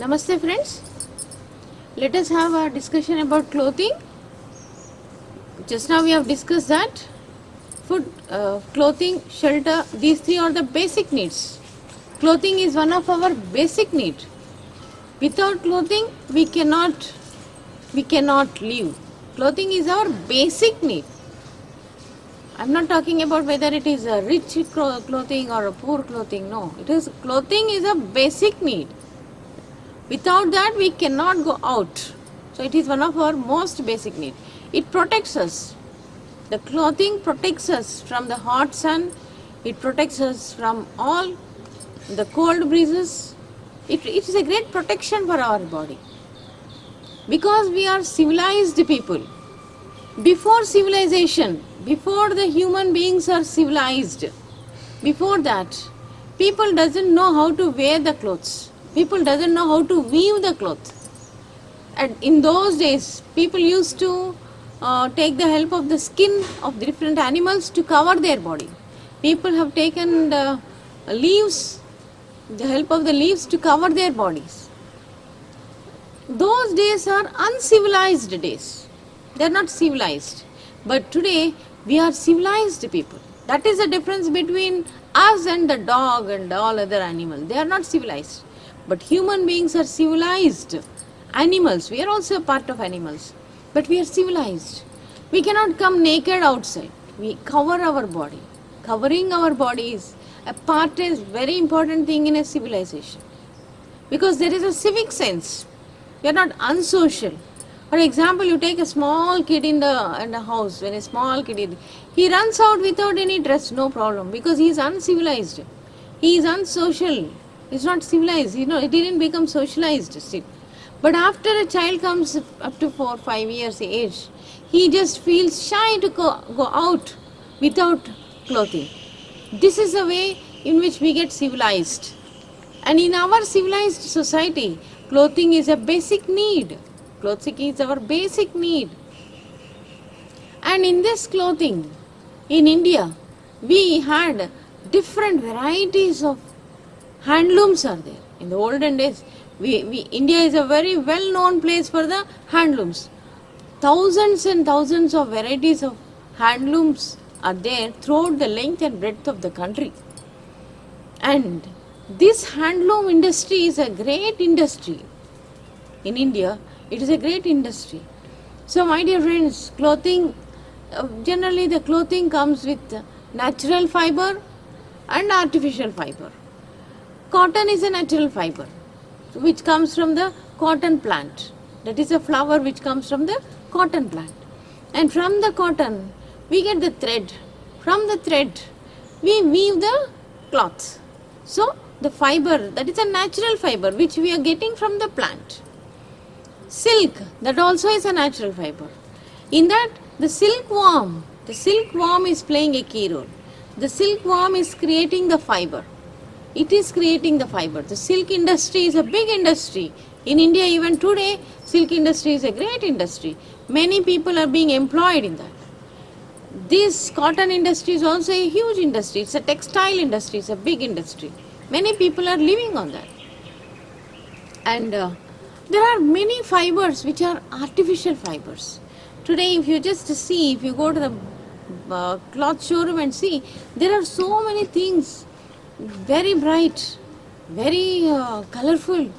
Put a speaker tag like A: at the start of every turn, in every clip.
A: Namaste friends, let us have a discussion about clothing. Just now we have discussed that food, clothing, shelter, these three are the basic needs. Clothing is one of our basic need. Without clothing we cannot live. Clothing is our basic need. I am not talking about whether it is a rich clothing or a poor clothing. No, clothing is a basic need. Without that we cannot go out. So it is one of our most basic need. It protects us. The clothing protects us from the hot sun. It protects us from all the cold breezes. It is a great protection for our body. Because we are civilized people. Before civilization, before the human beings are civilized, before that, people doesn't know how to wear the clothes. People doesn't know how to weave the cloth. And in those days, people used to take the help of the skin of the different animals to cover their body. People have taken the leaves, the help of the leaves to cover their bodies. Those days are uncivilized days. They are not civilized. But today, we are civilized people. That is the difference between us and the dog and all other animals. They are not civilized. But human beings are civilized. Animals, we are also a part of animals. But we are civilized. We cannot come naked outside. We cover our body. Covering our body is a very important thing in a civilization. Because there is a civic sense. We are not unsocial. For example, you take a small kid in the house, when a small kid, he runs out without any dress, no problem, because he is uncivilized. He is unsocial. He is not civilized. He didn't become socialized still. But after a child comes up to 4 or 5 years age, he just feels shy to go out without clothing. This is the way in which we get civilized. And in our civilized society, clothing is a basic need. Clothing is our basic need. And in this clothing, in India, we had different varieties of handlooms are there. In the olden days, India is a very well-known place for the handlooms. Thousands and thousands of varieties of handlooms are there throughout the length and breadth of the country. And this handloom industry is a great industry. In India, it is a great industry. So my dear friends, clothing, generally the clothing comes with natural fiber and artificial fiber. Cotton is a natural fiber which comes from the cotton plant. That is a flower which comes from the cotton plant. And from the cotton, we get the thread. From the thread, we weave the cloth. So the fiber, that is a natural fiber which we are getting from the plant. Silk, that also is a natural fiber. In that, the silkworm is playing a key role. The silkworm is creating the fiber. It is creating the fiber. The silk industry is a big industry. In India, even today, silk industry is a great industry. Many people are being employed in that. This cotton industry is also a huge industry. It's a textile industry. It's a big industry. Many people are living on that. And there are many fibers which are artificial fibers. Today, if you just see, if you go to the cloth showroom and see, there are so many things, very bright, very colorful,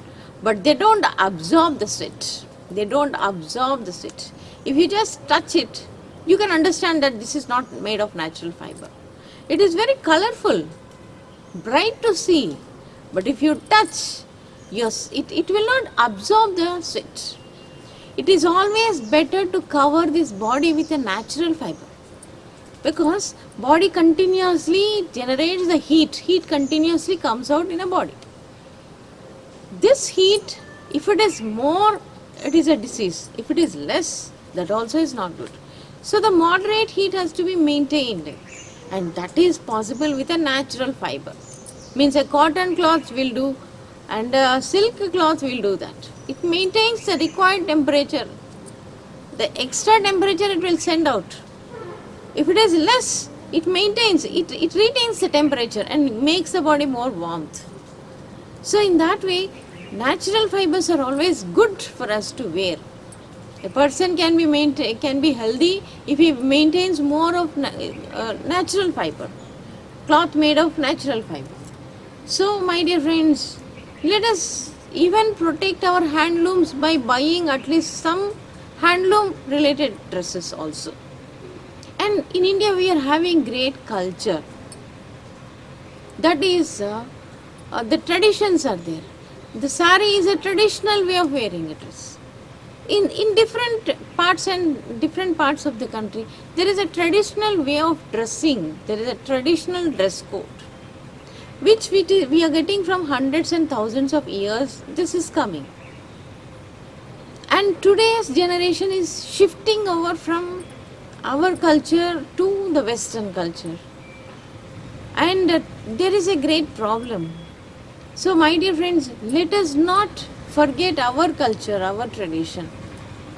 A: but they don't absorb the sweat. They don't absorb the sweat. If you just touch it, you can understand that this is not made of natural fiber. It is very colorful, bright to see, but if you touch, yes, it will not absorb the sweat. It is always better to cover this body with a natural fiber. Because body continuously generates the heat. Heat continuously comes out in a body. This heat, if it is more, it is a disease. If it is less, that also is not good. So the moderate heat has to be maintained. And that is possible with a natural fiber. Means a cotton cloth will do and a silk cloth will do that. It maintains the required temperature. The extra temperature it will send out. If it is less, it retains the temperature and makes the body more warmth. So in that way, natural fibers are always good for us to wear. A person can be healthy if he maintains more of natural fiber, cloth made of natural fiber. So, my dear friends, let us even protect our handlooms by buying at least some handloom related dresses also. And in India, we are having great culture. That is, the traditions are there. The sari is a traditional way of wearing a dress. In different parts of the country, there is a traditional way of dressing. There is a traditional dress code, which we are getting from hundreds and thousands of years. This is coming. And today's generation is shifting over from our culture to the Western culture. And there is a great problem. So, my dear friends, let us not forget our culture, our tradition.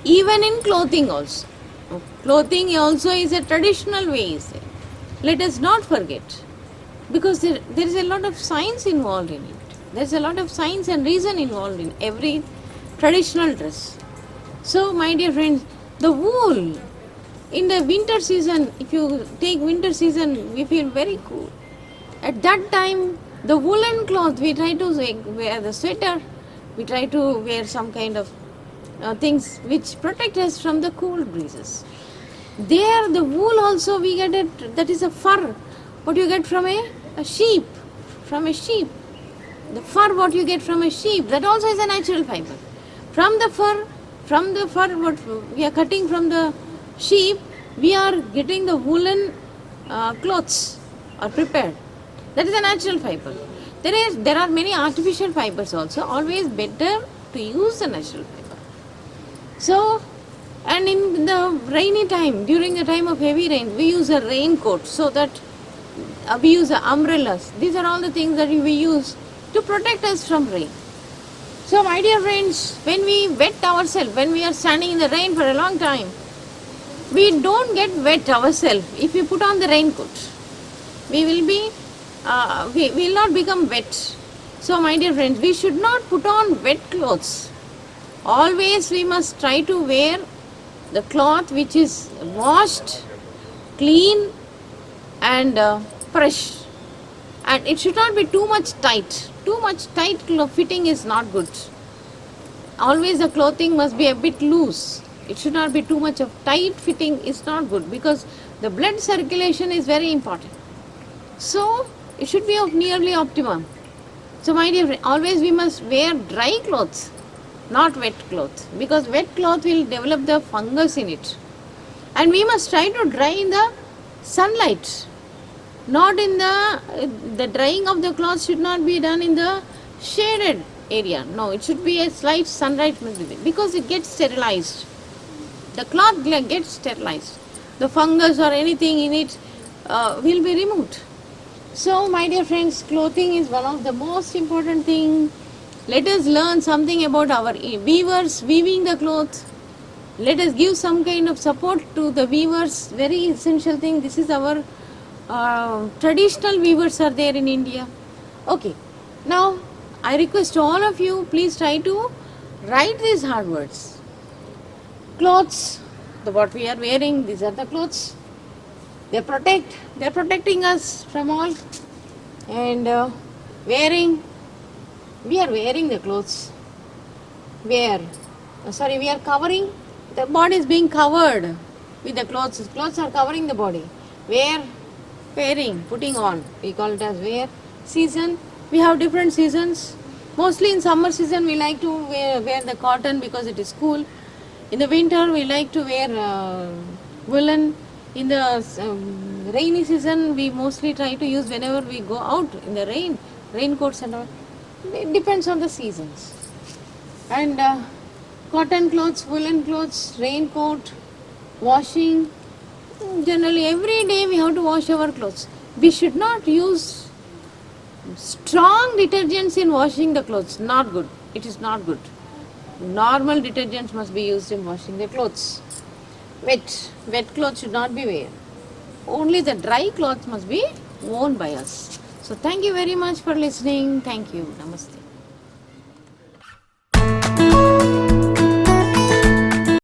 A: Even in clothing also. Clothing also is a traditional way. Let us not forget. Because there is a lot of science involved in it. There is a lot of science and reason involved in every traditional dress. So, my dear friends, the wool, in the winter season, if you take winter season, we feel very cool. At that time, the woolen cloth, we try to wear the sweater, we try to wear some kind of things which protect us from the cool breezes. There, the wool also we get it, that is a fur, what you get from a sheep, The fur what you get from a sheep, that also is a natural fiber. From the fur what we are cutting from the sheep, we are getting the woolen clothes are prepared. That is a natural fiber. There are many artificial fibers also. Always better to use the natural fiber. So, and in the rainy time, during the time of heavy rain, we use a raincoat, so that we use umbrellas. These are all the things that we use to protect us from rain. So, my dear friends, when we wet ourselves, when we are standing in the rain for a long time, we don't get wet ourselves if we put on the raincoat. We will not become wet. So, my dear friends, we should not put on wet clothes. Always we must try to wear the cloth which is washed, clean and fresh. And it should not be too much tight. Too much tight fitting is not good. Always the clothing must be a bit loose. It should not be too much of tight fitting is not good, because the blood circulation is very important. So, it should be of nearly optimum. So, my dear friend, always we must wear dry clothes, not wet clothes, because wet cloth will develop the fungus in it. And we must try to dry in the sunlight. Not in the drying of the cloth should not be done in the shaded area. No, it should be a slight sunlight, because it gets sterilized. The cloth gets sterilized. The fungus or anything in it will be removed. So, my dear friends, clothing is one of the most important thing. Let us learn something about our weavers weaving the cloth. Let us give some kind of support to the weavers. Very essential thing. This is our traditional weavers are there in India. Okay. Now, I request all of you, please try to write these hard words. Clothes, what we are wearing, these are the clothes. They are protecting us from all. And we are wearing the clothes. We are covering, the body is being covered with the clothes. Clothes are covering the body. Wearing, putting on, we call it as wear. Season, we have different seasons. Mostly in summer season we like to wear the cotton because it is cool. In the winter we like to wear woolen. In the rainy season we mostly try to use whenever we go out in the raincoats and all. It depends on the seasons. And cotton clothes, woolen clothes, raincoat, washing. Generally every day we have to wash our clothes. We should not use strong detergents in washing the clothes. Not good. It is not good. Normal detergents must be used in washing the clothes. Wet clothes should not be worn. Only the dry clothes must be worn by us. So thank you very much for listening. Thank you. Namaste.